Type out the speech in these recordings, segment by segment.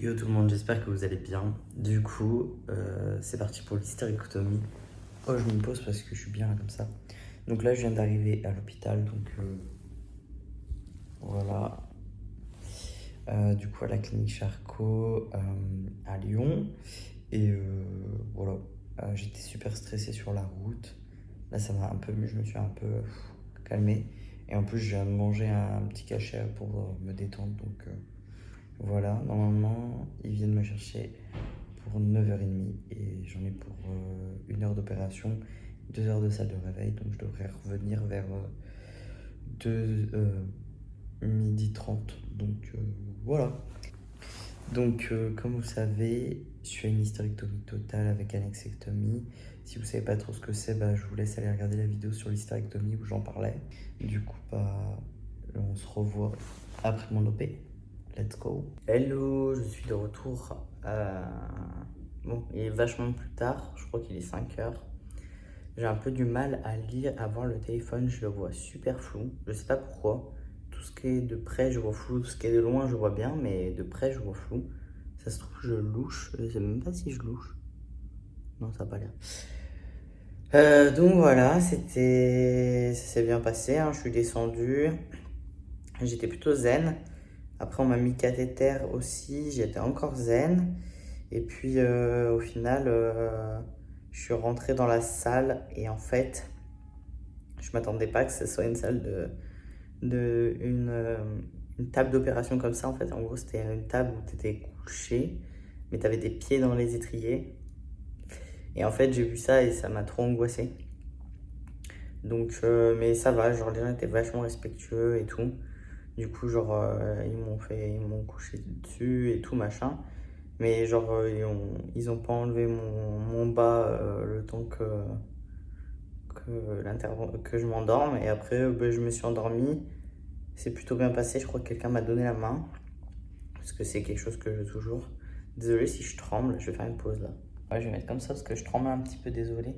Yo tout le monde, j'espère que vous allez bien. Du coup, c'est parti pour l'hystérectomie. Oh, je me pose parce que je suis bien là comme ça. Donc là, je viens d'arriver à l'hôpital, donc voilà. Du coup, à la clinique Charcot à Lyon. Et voilà, j'étais super stressé sur la route. Là, ça m'a un peu mieux, je me suis un peu calmé. Et en plus, je viens de manger un petit cachet pour me détendre, donc voilà. Normalement, ils viennent me chercher pour 9h30 et j'en ai pour 1 heure d'opération, 2 heures de salle de réveil, donc je devrais revenir vers 12h30. Donc voilà. Donc comme vous savez, je fais une hystérectomie totale avec annexectomie. Si vous savez pas trop ce que c'est, bah, je vous laisse aller regarder la vidéo sur l'hystérectomie où j'en parlais. Du coup, bah, on se revoit après mon OP. Let's go. Hello, je suis de retour. Bon, il est vachement plus tard, je crois qu'il est 5h. J'ai un peu du mal à lire, à voir le téléphone, je le vois super flou. Je sais pas pourquoi. Tout ce qui est de près, je vois flou. Tout ce qui est de loin, je vois bien, mais de près, je vois flou. Ça se trouve, je louche. Je sais même pas si je louche. Non, ça n'a pas l'air. Donc voilà, ça s'est bien passé, hein. Je suis descendu. J'étais plutôt zen. Après, on m'a mis cathéter aussi, j'étais encore zen. Et puis, au final, je suis rentré dans la salle et en fait, je m'attendais pas que ce soit une salle une table d'opération comme ça. En fait, en gros, c'était une table où tu étais couché, mais tu avais tes pieds dans les étriers. Et en fait, j'ai vu ça et ça m'a trop angoissé. Donc, mais ça va, genre, les gens étaient vachement respectueux et tout. Du coup, genre, ils m'ont couché dessus et tout, machin. Mais genre, ils ont pas enlevé mon bas le temps que je m'endorme. Et après, ben, je me suis endormi. C'est plutôt bien passé. Je crois que quelqu'un m'a donné la main. Parce que c'est quelque chose que je veux toujours. Désolé si je tremble. Je vais faire une pause là. Ouais, je vais mettre comme ça parce que je tremble un petit peu. Désolé.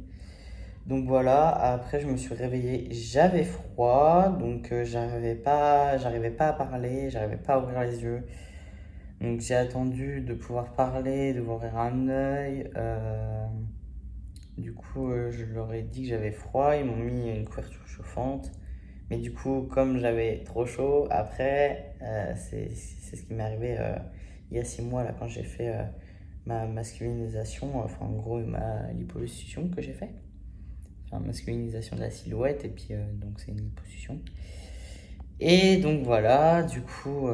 Donc voilà. Après, je me suis réveillé. J'avais froid. Donc, j'arrivais pas à parler. J'arrivais pas à ouvrir les yeux. Donc j'ai attendu de pouvoir parler, de ouvrir un œil. Du coup, je leur ai dit que j'avais froid. Ils m'ont mis une couverture chauffante. Mais du coup, comme j'avais trop chaud, après, c'est ce qui m'est arrivé il y a 6 mois, là, quand j'ai fait ma masculinisation, enfin en gros ma liposuction que j'ai fait. Enfin, masculinisation de la silhouette, et puis donc c'est une liposuction. Et donc voilà, du coup,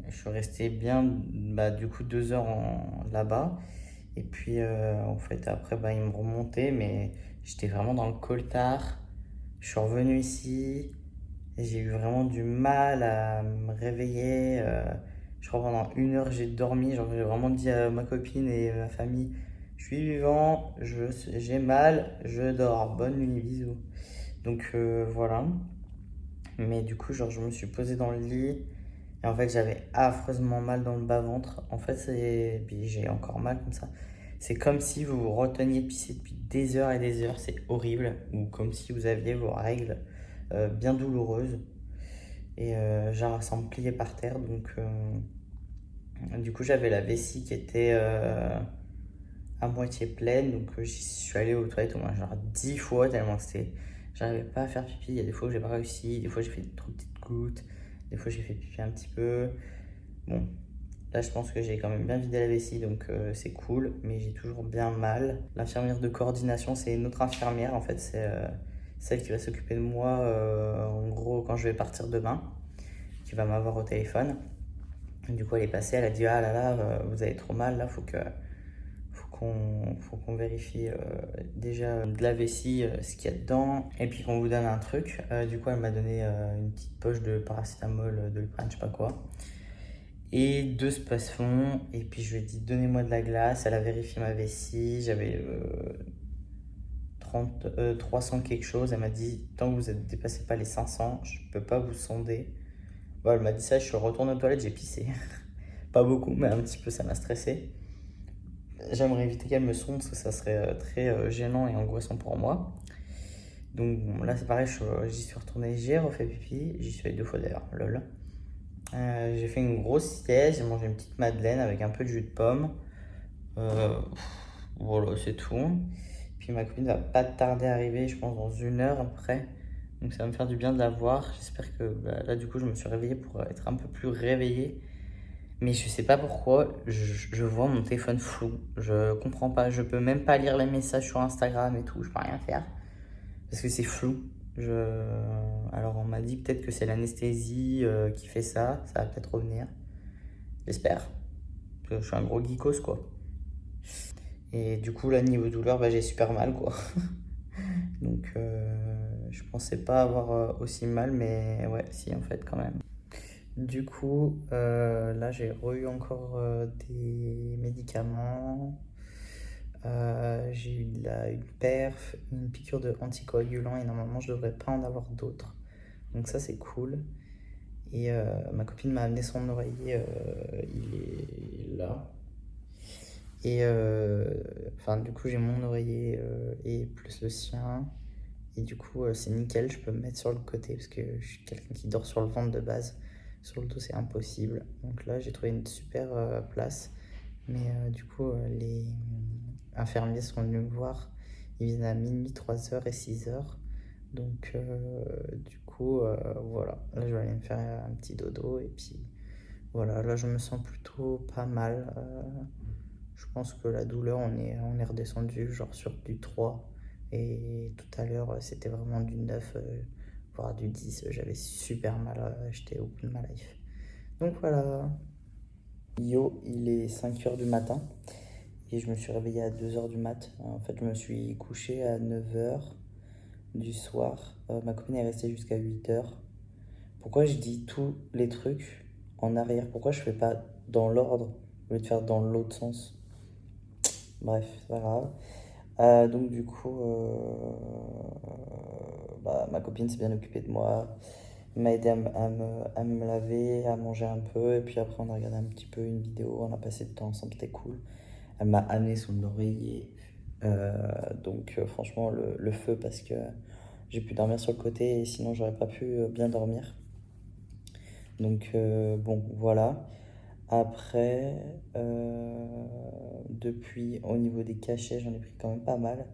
je suis resté bien, bah, du coup, 2 heures là-bas. Et puis, en fait, après, bah, ils me remontaient, mais j'étais vraiment dans le coltard. Je suis revenu ici. Et j'ai eu vraiment du mal à me réveiller. Je crois pendant 1 heure, j'ai dormi. Genre, j'ai vraiment dit à ma copine et ma famille, je suis vivant, j'ai mal, je dors. Bonne nuit, bisous. Donc, voilà. Mais du coup, genre, je me suis posé dans le lit. Et en fait, j'avais affreusement mal dans le bas-ventre. En fait, puis j'ai encore mal comme ça. C'est comme si vous vous reteniez de pisser depuis des heures et des heures. C'est horrible. Ou comme si vous aviez vos règles bien douloureuses. Et genre, ça me pliait par terre. Donc, du coup, j'avais la vessie qui était à moitié pleine. Donc, j'y suis allé aux toilettes au moins genre 10 fois tellement c'était. J'arrivais pas à faire pipi. Il y a des fois où j'ai pas réussi. Des fois, j'ai fait trop petites gouttes. Des fois, j'ai fait pipi un petit peu. Bon, là, je pense que j'ai quand même bien vidé la vessie, donc c'est cool, mais j'ai toujours bien mal. L'infirmière de coordination, c'est une autre infirmière, en fait, c'est celle qui va s'occuper de moi, en gros, quand je vais partir demain, qui va m'avoir au téléphone. Et du coup, elle est passée, elle a dit, ah là là, vous avez trop mal, là, faut qu'on vérifie déjà de la vessie ce qu'il y a dedans et puis qu'on vous donne un truc. Du coup, elle m'a donné une petite poche de paracétamol, de Doliprane, je sais pas quoi, et 2 spasfons. Et puis je lui ai dit, donnez-moi de la glace. Elle a vérifié ma vessie, j'avais 300 quelque chose. Elle m'a dit, tant que vous ne dépassez pas les 500, je peux pas vous sonder. Bon, elle m'a dit ça, je suis retourné aux toilettes, j'ai pissé. Pas beaucoup, mais un petit peu, ça m'a stressé. J'aimerais éviter qu'elle me sonde parce que ça serait très gênant et angoissant pour moi. Donc bon, là c'est pareil, j'y suis retourné, j'ai refait pipi, j'y suis allé 2 fois d'ailleurs, lol. J'ai fait une grosse sieste, j'ai mangé une petite madeleine avec un peu de jus de pomme. Voilà, c'est tout. Puis ma copine va pas tarder à arriver, je pense dans 1 heure après. Donc ça va me faire du bien de la voir. J'espère que bah, là, du coup, je me suis réveillé pour être un peu plus réveillé. Mais je sais pas pourquoi, je vois mon téléphone flou. Je comprends pas. Je peux même pas lire les messages sur Instagram et tout. Je peux rien faire parce que c'est flou. Alors on m'a dit peut-être que c'est l'anesthésie qui fait ça. Ça va peut-être revenir. J'espère. Parce que je suis un gros geekos quoi. Et du coup, là, niveau douleur, bah, j'ai super mal, quoi. Donc, je pensais pas avoir aussi mal, mais ouais, si, en fait, quand même. Du coup, là, j'ai eu encore des médicaments. J'ai eu une perf, une piqûre de anticoagulant et normalement, je devrais pas en avoir d'autres. Donc, ça, c'est cool. Et ma copine m'a amené son oreiller, il est là. Et enfin, du coup, j'ai mon oreiller et plus le sien. Et du coup, c'est nickel. Je peux me mettre sur le côté parce que je suis quelqu'un qui dort sur le ventre de base. Sur le dos, c'est impossible. Donc là, j'ai trouvé une super place. Mais du coup, les infirmiers sont venus me voir. Ils viennent à minuit, 3 heures et 6 heures. Donc, du coup, voilà. Là, je vais aller me faire un petit dodo. Et puis, voilà. Là, je me sens plutôt pas mal. Je pense que la douleur, on est redescendu genre sur du 3. Et tout à l'heure, c'était vraiment du 9, voire du 10. J'avais super mal, j'étais au bout de ma life. Donc voilà. Yo, il est 5 heures du matin et je me suis réveillé à 2 heures du mat. En fait, je me suis couché à 9 heures du soir. Ma copine est restée jusqu'à 8 heures. Pourquoi je dis tous les trucs en arrière? Pourquoi je fais pas dans l'ordre au lieu de faire dans l'autre sens? Bref, c'est pas grave. Donc du coup, bah, ma copine s'est bien occupée de moi. Elle m'a aidé à me laver, à manger un peu. Et puis après, on a regardé un petit peu une vidéo. On a passé du temps ensemble, c'était cool. Elle m'a amené son oreiller. Donc franchement, le feu parce que j'ai pu dormir sur le côté et sinon, j'aurais pas pu bien dormir. Donc bon, voilà. Après, depuis, au niveau des cachets, j'en ai pris quand même pas mal.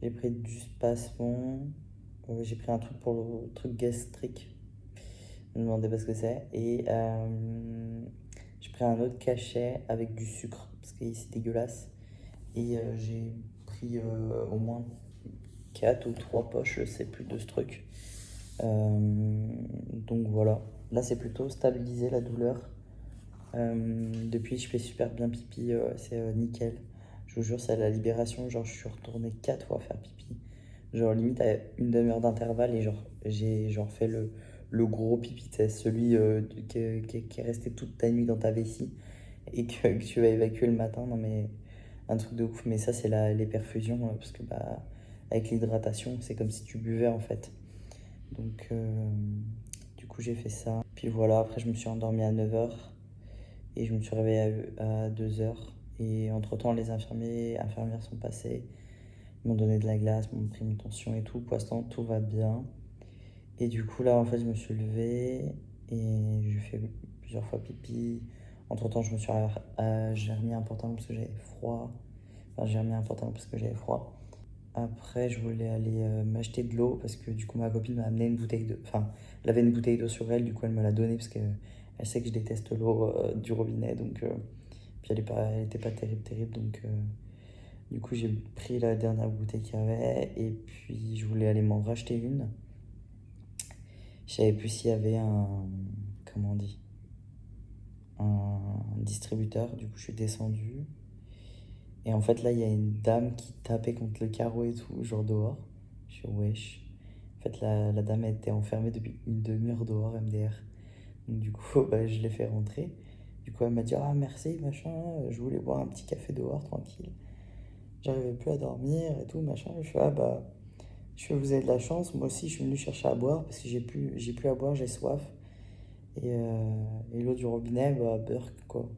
J'ai pris du spasmon, j'ai pris un truc pour le truc gastrique, ne me demandez pas ce que c'est. Et j'ai pris un autre cachet avec du sucre, parce que c'est dégueulasse. Et j'ai pris au moins 4 ou 3 poches, je sais plus de ce truc. Donc voilà, là c'est plutôt stabilisé la douleur. Depuis, je fais super bien pipi, c'est nickel. Je vous jure, c'est à la libération. Genre, je suis retourné 4 fois faire pipi. Genre, limite à une demi-heure d'intervalle. Et genre, j'ai genre fait le gros pipi, c'est celui qui est resté toute ta nuit dans ta vessie et que tu vas évacuer le matin. Non, mais un truc de ouf. Mais ça, c'est les perfusions. Parce que, bah, avec l'hydratation, c'est comme si tu buvais en fait. Donc, du coup, j'ai fait ça. Puis voilà, après, je me suis endormi à 9 heures. Et je me suis réveillé à 2 heures. Et entre-temps, les infirmières sont passées. Ils m'ont donné de la glace, m'ont pris une tension et tout. Pour l'instant, tout va bien. Et du coup, là, en fait, je me suis levé et j'ai fait plusieurs fois pipi. Entre-temps, j'ai remis un pantalon parce que j'avais froid. Enfin, j'ai remis un pantalon parce que j'avais froid. Après, je voulais aller m'acheter de l'eau parce que du coup, ma copine m'a amené une bouteille d'eau. Enfin, elle avait une bouteille d'eau sur elle, du coup, elle me l'a donnée parce qu'elle sait que je déteste l'eau du robinet. Donc, puis elle était pas terrible, terrible. Donc, du coup, j'ai pris la dernière bouteille qu'il y avait et puis je voulais aller m'en racheter une. Je savais plus s'il y avait comment on dit, un distributeur. Du coup, je suis descendu. Et en fait, là, il y a une dame qui tapait contre le carreau et tout, genre dehors. Je suis wesh. En fait, la dame elle était enfermée depuis une demi-heure dehors, MDR. Donc, du coup, bah, je l'ai fait rentrer. Du coup, elle m'a dit, ah merci, machin, je voulais boire un petit café dehors, tranquille. J'arrivais plus à dormir et tout, machin. Je fais, ah bah, vous avez de la chance. Moi aussi, je suis venu chercher à boire parce que j'ai plus à boire, j'ai soif. Et l'eau du robinet, bah, burk, quoi.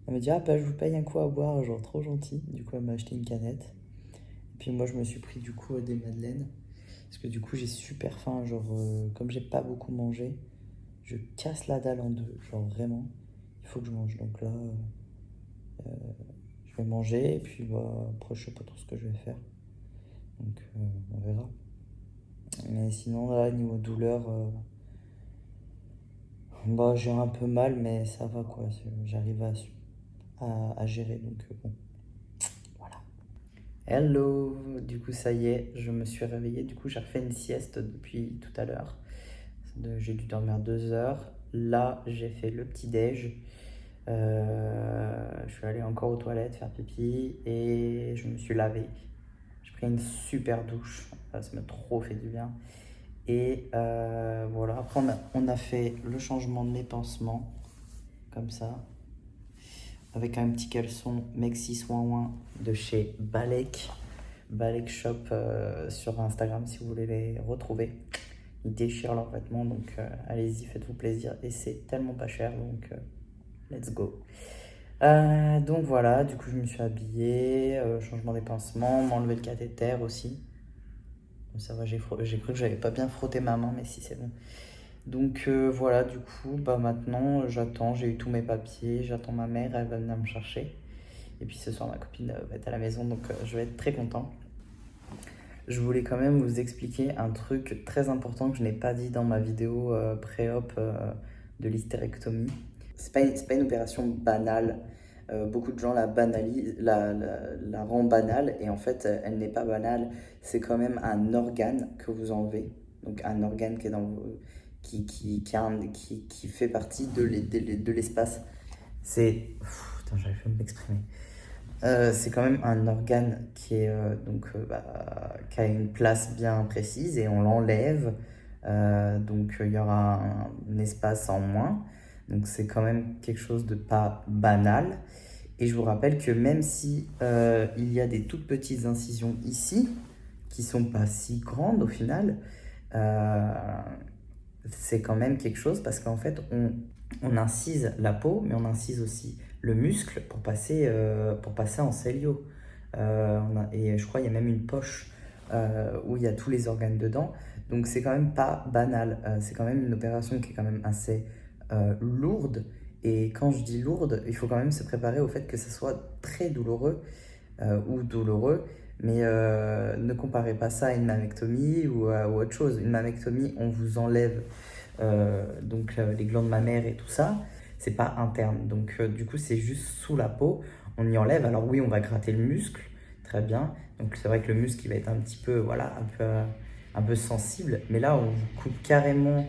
Elle m'a dit, ah bah, je vous paye un coup à boire, genre trop gentil. Du coup, elle m'a acheté une canette. Et puis moi, je me suis pris du coup des madeleines. Parce que du coup, j'ai super faim. Genre, comme j'ai pas beaucoup mangé, je casse la dalle en deux. Genre vraiment, il faut que je mange. Donc là, je vais manger et puis bah, après, je sais pas trop ce que je vais faire. Donc on verra. Mais sinon, là, niveau douleur, bah, j'ai un peu mal, mais ça va quoi. J'arrive à gérer. Donc bon, voilà. Hello, du coup ça y est, je me suis réveillé, du coup j'ai refait une sieste depuis tout à l'heure. J'ai dû dormir 2 heures. Là j'ai fait le petit déj. Je suis allé encore aux toilettes faire pipi et je me suis lavé. J'ai pris une super douche, ça m'a trop fait du bien. Et voilà, après on a fait le changement de mes pansements, comme ça, avec un petit caleçon Mexi Soin Ouin de chez Balek. Balek Shop sur Instagram si vous voulez les retrouver. Ils déchirent leurs vêtements, donc allez-y, faites-vous plaisir. Et c'est tellement pas cher, donc let's go. Donc voilà, du coup je me suis habillé, changement des pansements, m'enlever le cathéter aussi. Bon, ça va, j'ai cru que j'avais pas bien frotté ma main, mais si c'est bon. Donc voilà, du coup, bah maintenant j'attends, j'ai eu tous mes papiers, j'attends ma mère, elle va venir me chercher. Et puis ce soir ma copine va être à la maison, donc je vais être très content. Je voulais quand même vous expliquer un truc très important que je n'ai pas dit dans ma vidéo pré-op de l'hystérectomie. C'est pas une opération banale. Beaucoup de gens la banalisent, la rendent banale et en fait elle n'est pas banale. C'est quand même un organe que vous enlevez. Donc un organe qui est qui fait partie de l'espace. Putain, j'arrive pas à m'exprimer. C'est quand même un organe qui a une place bien précise et on l'enlève. Donc il y aura un espace en moins. Donc c'est quand même quelque chose de pas banal. Et je vous rappelle que même si il y a des toutes petites incisions ici, qui sont pas si grandes au final, euh, c'est quand même quelque chose parce qu'en fait on incise la peau, mais on incise aussi le muscle pour passer en cellio. Et je crois qu'il y a même une poche où il y a tous les organes dedans. Donc c'est quand même pas banal. C'est quand même une opération qui est quand même assez lourde. Et quand je dis lourde, il faut quand même se préparer au fait que ça soit très douloureux ou douloureux. Mais ne comparez pas ça à une mammectomie ou autre chose. Une mammectomie, on vous enlève les glandes mammaires et tout ça. C'est pas interne. Donc du coup, c'est juste sous la peau. On y enlève. Alors oui, on va gratter le muscle. Très bien. Donc c'est vrai que le muscle, il va être un petit peu, voilà, un peu sensible. Mais là, on vous coupe carrément.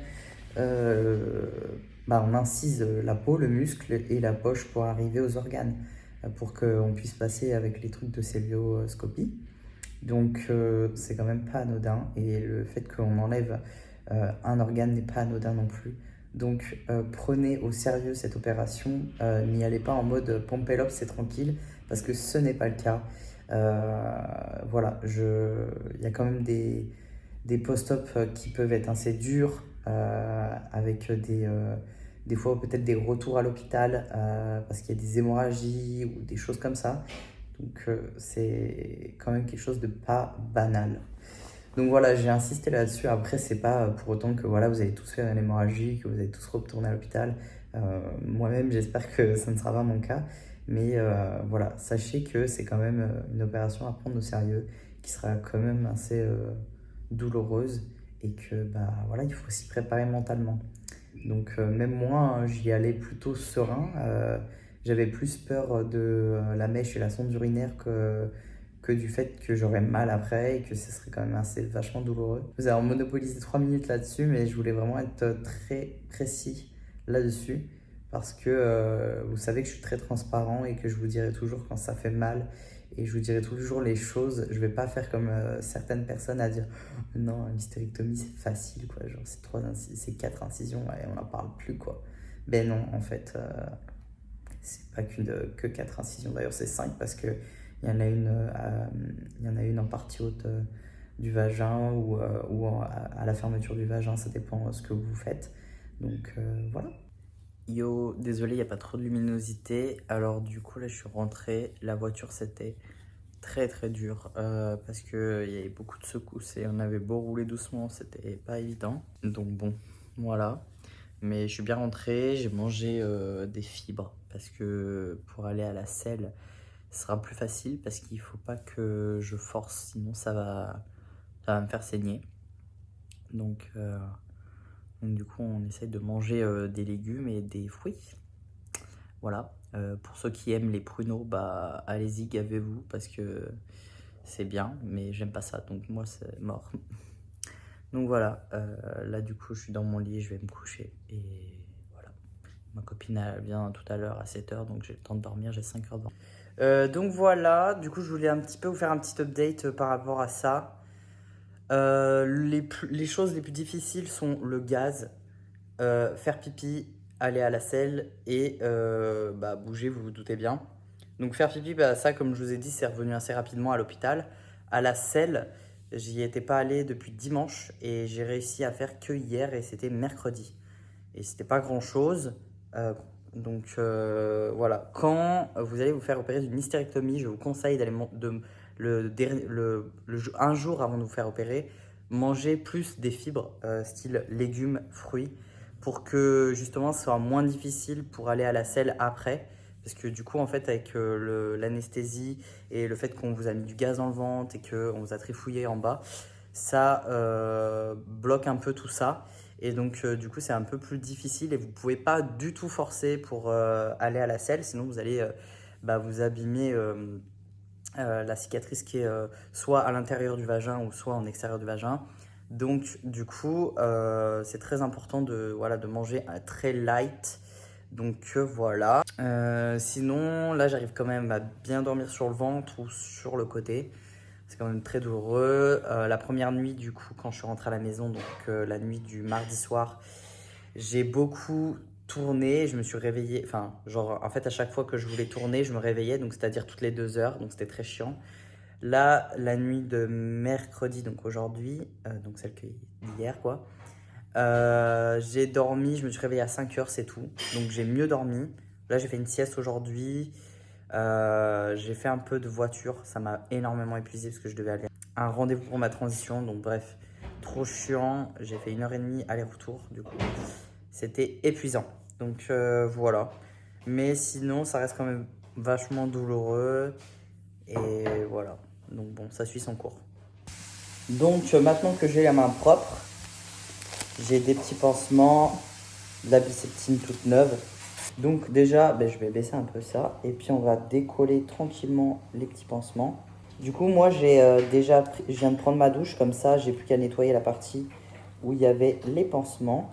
On incise la peau, le muscle et la poche pour arriver aux organes, pour qu'on puisse passer avec les trucs de célioscopie. Donc c'est quand même pas anodin et le fait qu'on enlève un organe n'est pas anodin non plus. Donc prenez au sérieux cette opération, n'y allez pas en mode pompélope c'est tranquille parce que ce n'est pas le cas. Voilà, il y a quand même des post-op qui peuvent être assez durs avec des fois peut-être des retours à l'hôpital parce qu'il y a des hémorragies ou des choses comme ça. Donc c'est quand même quelque chose de pas banal. Donc voilà, j'ai insisté là-dessus. Après, c'est pas pour autant que voilà, vous allez tous faire une hémorragie, que vous allez tous retourner à l'hôpital. Moi-même, j'espère que ça ne sera pas mon cas. Mais voilà, sachez que c'est quand même une opération à prendre au sérieux, qui sera quand même assez douloureuse et que bah voilà, il faut s'y préparer mentalement. Donc même moi, hein, j'y allais plutôt serein. J'avais plus peur de la mèche et la sonde urinaire que du fait que j'aurais mal après et que ce serait quand même assez vachement douloureux. Vous avez monopolisé 3 minutes là-dessus, mais je voulais vraiment être très précis là-dessus parce que vous savez que je suis très transparent et que je vous dirai toujours quand ça fait mal et je vous dirai toujours les choses. Je vais pas faire comme certaines personnes à dire non, l'hystérectomie c'est facile quoi, genre c'est 4 incisions et on n'en parle plus quoi. Ben non, en fait, c'est pas que 4 incisions, d'ailleurs c'est 5 parce que il y en a une en partie haute du vagin ou à la fermeture du vagin, ça dépend ce que vous faites. Donc voilà. Yo, désolé, il n'y a pas trop de luminosité. Alors du coup, là, je suis rentré. La voiture, c'était très très dur parce qu'il y avait beaucoup de secousses et on avait beau rouler doucement, c'était pas évident. Donc bon, voilà. Mais je suis bien rentré, j'ai mangé des fibres parce que pour aller à la selle, ce sera plus facile parce qu'il faut pas que je force, sinon ça va me faire saigner. Donc, du coup, on essaye de manger des légumes et des fruits. Voilà. Pour ceux qui aiment les pruneaux, bah allez-y, gavez-vous parce que c'est bien, mais j'aime pas ça, donc moi c'est mort. Donc voilà, là du coup je suis dans mon lit, je vais me coucher et voilà. Ma copine elle vient tout à l'heure à 7h, donc j'ai le temps de dormir, j'ai 5h de donc voilà, du coup je voulais un petit peu vous faire un petit update par rapport à ça. Les choses les plus difficiles sont le gaz, faire pipi, aller à la selle et bah, bouger, vous vous doutez bien. Donc faire pipi, bah, ça comme je vous ai dit, c'est revenu assez rapidement à l'hôpital. À la selle, j'y étais pas allé depuis dimanche et j'ai réussi à faire que hier et c'était mercredi. Et c'était pas grand chose. Voilà, quand vous allez vous faire opérer d'une hystérectomie, je vous conseille d'aller un jour avant de vous faire opérer, manger plus des fibres, style légumes, fruits, pour que justement ce soit moins difficile pour aller à la selle après. Parce que du coup, en fait, avec l'anesthésie et le fait qu'on vous a mis du gaz dans le ventre et qu'on vous a trifouillé en bas, ça bloque un peu tout ça. Et donc, du coup, c'est un peu plus difficile et vous ne pouvez pas du tout forcer pour aller à la selle, sinon vous allez bah, vous abîmer la cicatrice qui est soit à l'intérieur du vagin ou soit en extérieur du vagin. Donc, du coup, c'est très important voilà, de manger très light. Donc, voilà. Sinon, là, j'arrive quand même à bien dormir sur le ventre ou sur le côté. C'est quand même très douloureux. La première nuit, du coup, quand je suis rentré à la maison, donc la nuit du mardi soir, j'ai beaucoup tourné. Je me suis réveillé. Enfin, genre, en fait, à chaque fois que je voulais tourner, je me réveillais, donc c'est-à-dire toutes les 2 heures. Donc c'était très chiant. Là, la nuit de mercredi, donc aujourd'hui, donc celle que hier, quoi, j'ai dormi. Je me suis réveillé à 5 heures, c'est tout. Donc j'ai mieux dormi. Là, j'ai fait une sieste aujourd'hui. J'ai fait un peu de voiture, ça m'a énormément épuisé parce que je devais aller à un rendez-vous pour ma transition. Donc bref, trop chiant. J'ai fait 1h30 aller-retour du coup. C'était épuisant. Donc voilà. Mais sinon, ça reste quand même vachement douloureux. Et voilà. Donc bon, ça suit son cours. Donc maintenant que j'ai la main propre, j'ai des petits pansements, de la biceptine toute neuve. Donc déjà, ben, je vais baisser un peu ça et puis on va décoller tranquillement les petits pansements. Du coup, moi j'ai je viens de prendre ma douche, comme ça j'ai plus qu'à nettoyer la partie où il y avait les pansements.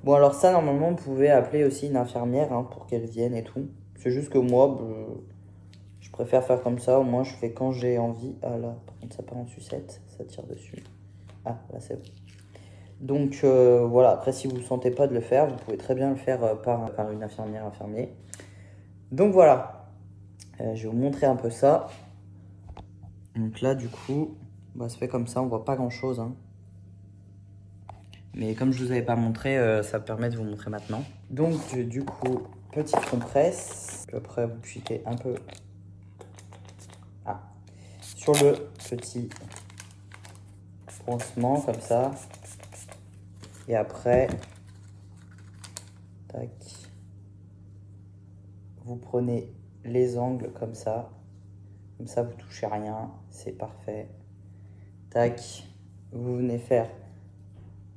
Bon alors ça normalement vous pouvez appeler aussi une infirmière hein, pour qu'elle vienne et tout. C'est juste que moi je préfère faire comme ça, au moins je fais quand j'ai envie. Ah là, par contre ça part en sucette, ça tire dessus. Ah là c'est bon. Donc voilà, après si vous ne sentez pas de le faire, vous pouvez très bien le faire par une infirmière, infirmier. Donc voilà, je vais vous montrer un peu ça. Donc là du coup, bah, ça fait comme ça, on voit pas grand chose. Hein. Mais comme je vous avais pas montré, ça me permet de vous montrer maintenant. Donc du coup, petite compresse. Puis après vous piquez un peu sur le petit pansement comme ça. Et après, tac, vous prenez les angles comme ça. Comme ça, vous touchez rien. C'est parfait. Tac. Vous venez faire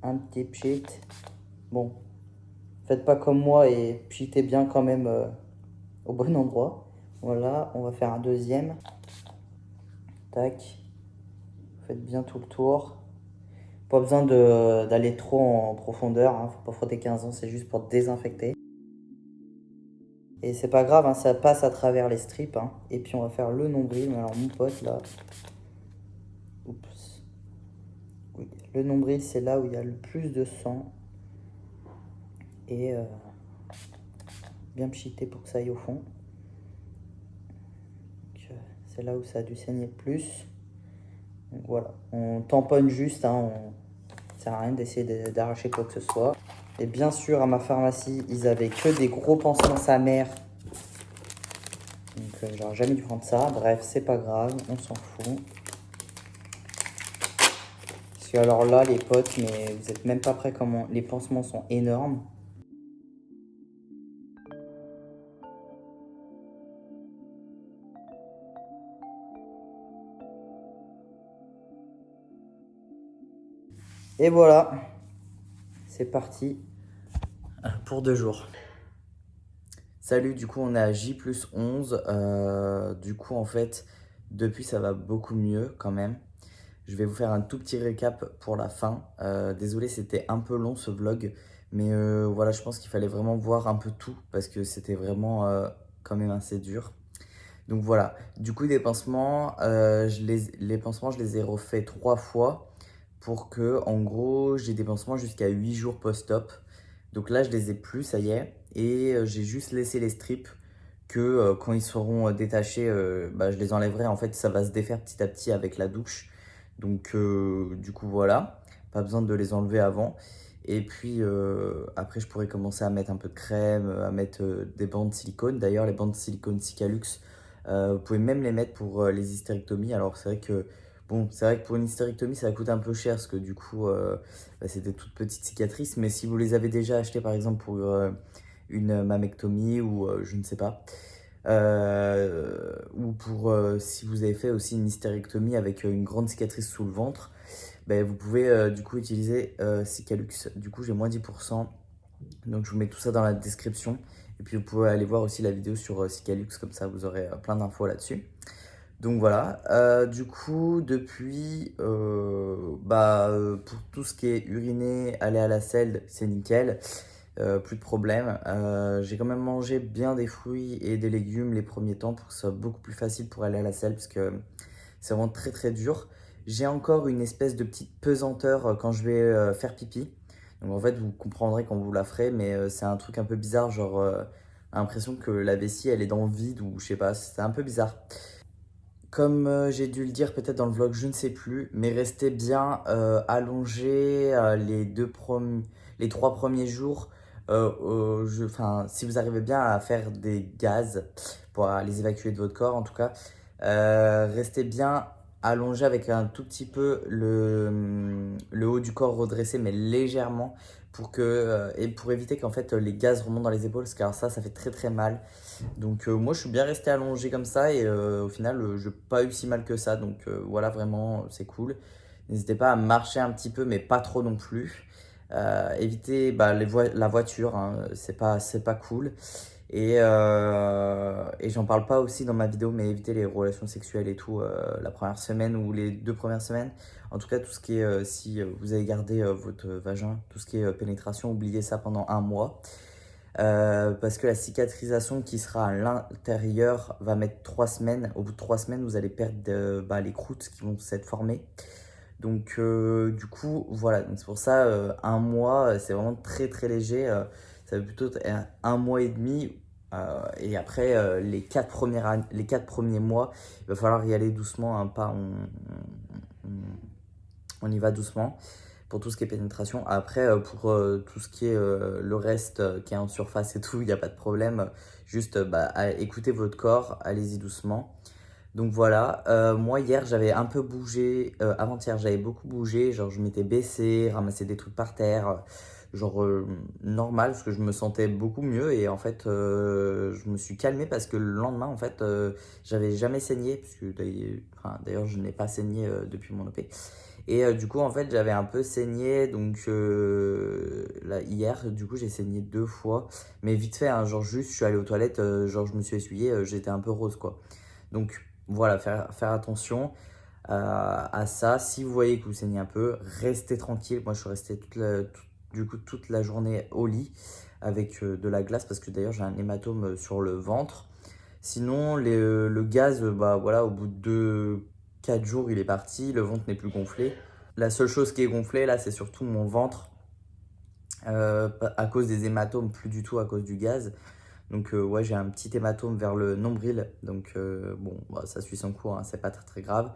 un petit pchit. Bon, faites pas comme moi et pchitez bien quand même au bon endroit. Voilà, on va faire un deuxième. Tac. Faites bien tout le tour. Pas besoin d'aller trop en profondeur. Hein. Faut pas frotter 15 ans, c'est juste pour désinfecter. Et c'est pas grave, hein, ça passe à travers les strips. Hein. Et puis on va faire le nombril. Alors mon pote là. Oups. Oui, le nombril c'est là où il y a le plus de sang. Et bien pchiter pour que ça aille au fond. C'est là où ça a dû saigner le plus. Donc voilà, on tamponne juste, hein, ça sert à rien d'essayer d'arracher quoi que ce soit. Et bien sûr, à ma pharmacie, ils avaient que des gros pansements sa mère. Donc j'aurais jamais dû prendre ça. Bref, c'est pas grave, on s'en fout. que alors là, les potes, mais vous êtes même pas prêts comment les pansements sont énormes. Et voilà, c'est parti pour 2 jours. Salut, du coup on est à J+11. Du coup en fait, depuis ça va beaucoup mieux quand même. Je vais vous faire un tout petit récap pour la fin. Désolé, c'était un peu long ce vlog, mais voilà, je pense qu'il fallait vraiment voir un peu tout parce que c'était vraiment quand même assez dur. Donc voilà, du coup, les pansements, les pansements, je les ai refaits 3 fois pour que, en gros, j'ai des pansements jusqu'à 8 jours post-op. Donc là, je les ai plus, ça y est, et j'ai juste laissé les strips que quand ils seront détachés, bah, je les enlèverai. En fait, ça va se défaire petit à petit avec la douche. Donc, du coup, voilà, pas besoin de les enlever avant. Et puis après, je pourrais commencer à mettre un peu de crème, à mettre des bandes de silicone. D'ailleurs, les bandes de silicone Cicalux, vous pouvez même les mettre pour les hystérectomies. Alors, c'est vrai que, bon, c'est vrai que pour une hystérectomie, ça coûte un peu cher parce que du coup, bah, c'est des toutes petites cicatrices. Mais si vous les avez déjà achetées, par exemple, pour une mammectomie ou je ne sais pas, ou pour si vous avez fait aussi une hystérectomie avec une grande cicatrice sous le ventre, ben, vous pouvez du coup utiliser Cicalux. Du coup, j'ai moins 10%. Donc, je vous mets tout ça dans la description. Et puis, vous pouvez aller voir aussi la vidéo sur Cicalux, comme ça, vous aurez plein d'infos là-dessus. Donc voilà, du coup, depuis, pour tout ce qui est uriné, aller à la selle, c'est nickel, plus de problème. J'ai quand même mangé bien des fruits et des légumes les premiers temps pour que ce soit beaucoup plus facile pour aller à la selle parce que c'est vraiment très très dur. J'ai encore une espèce de petite pesanteur quand je vais faire pipi. Donc en fait, vous comprendrez quand vous la ferez, mais c'est un truc un peu bizarre, genre l'impression que la vessie elle est dans le vide ou je sais pas, c'est un peu bizarre. Comme j'ai dû le dire peut-être dans le vlog, je ne sais plus, mais restez bien allongé les 3 premiers jours. Enfin, si vous arrivez bien à faire des gaz pour les évacuer de votre corps, en tout cas, restez bien allongé avec un tout petit peu le haut du corps redressé, mais légèrement, et pour éviter qu'en fait les gaz remontent dans les épaules, parce que alors ça fait très très mal. Donc moi je suis bien resté allongé comme ça et au final je n'ai pas eu si mal que ça. Donc voilà, vraiment c'est cool. N'hésitez pas à marcher un petit peu mais pas trop non plus. Évitez la voiture, hein, c'est pas cool. Et j'en parle pas aussi dans ma vidéo, mais évitez les relations sexuelles et tout la première semaine ou les 2 premières semaines. En tout cas, tout ce qui est, si vous avez gardé votre vagin, tout ce qui est pénétration, oubliez ça pendant 1 mois. Parce que la cicatrisation qui sera à l'intérieur va mettre 3 semaines. Au bout de 3 semaines, vous allez perdre les croûtes qui vont s'être formées. Donc, du coup, voilà. Donc, c'est pour ça, 1 mois, c'est vraiment très très léger. Ça va plutôt être 1 mois et demi. Et après, les 4 premiers mois, il va falloir y aller doucement. Hein, pas, on y va doucement pour tout ce qui est pénétration. Après, pour tout ce qui est le reste qui est en surface et tout, il n'y a pas de problème. Juste écoutez votre corps, allez-y doucement. Donc voilà, moi hier j'avais un peu bougé, avant-hier j'avais beaucoup bougé, genre je m'étais baissé, ramassé des trucs par terre, genre normal parce que je me sentais beaucoup mieux et en fait je me suis calmé parce que le lendemain en fait j'avais jamais saigné, puisque d'ailleurs je n'ai pas saigné depuis mon OP. Et du coup, en fait, j'avais un peu saigné. Donc, là, hier, du coup, j'ai saigné 2 fois. Mais vite fait, hein, genre, juste, je suis allé aux toilettes, genre, je me suis essuyé, j'étais un peu rose, quoi. Donc, voilà, faire attention à ça. Si vous voyez que vous saignez un peu, restez tranquille. Moi, je suis resté toute la journée au lit avec de la glace parce que d'ailleurs, j'ai un hématome sur le ventre. Sinon, le gaz, bah voilà, au bout de 4 jours, il est parti, le ventre n'est plus gonflé. La seule chose qui est gonflée, là, c'est surtout mon ventre, à cause des hématomes, plus du tout à cause du gaz. Donc, ouais, j'ai un petit hématome vers le nombril. Donc, bon, bah, ça suit son cours, hein, c'est pas très très grave.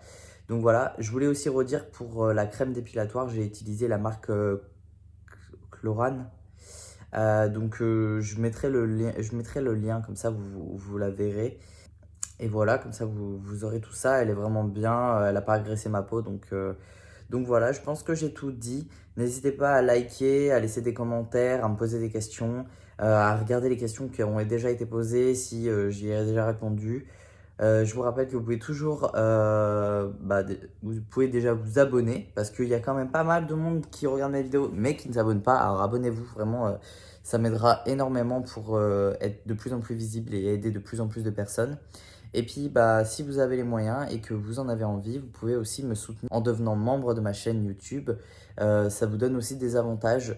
Donc, voilà, je voulais aussi redire pour la crème dépilatoire, j'ai utilisé la marque Chlorane. Donc, je mettrai le lien, comme ça vous la verrez. Et voilà, comme ça vous aurez tout ça. Elle est vraiment bien, elle n'a pas agressé ma peau, donc Donc voilà, je pense que j'ai tout dit. N'hésitez pas à liker, à laisser des commentaires, à me poser des questions, à regarder les questions qui ont déjà été posées si j'y ai déjà répondu. Je vous rappelle que vous pouvez toujours, vous pouvez déjà vous abonner parce qu'il y a quand même pas mal de monde qui regarde mes vidéos mais qui ne s'abonne pas. Alors abonnez-vous, vraiment, ça m'aidera énormément pour être de plus en plus visible et aider de plus en plus de personnes. Et puis, si vous avez les moyens et que vous en avez envie, vous pouvez aussi me soutenir en devenant membre de ma chaîne YouTube. Ça vous donne aussi des avantages,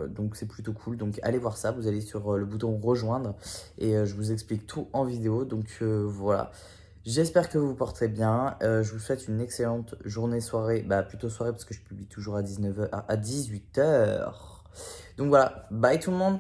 donc c'est plutôt cool. Donc allez voir ça, vous allez sur le bouton rejoindre et je vous explique tout en vidéo. Donc voilà, j'espère que vous vous porterez bien. Je vous souhaite une excellente journée, soirée, plutôt soirée parce que je publie toujours à 19h, à 18h. Donc voilà, bye tout le monde.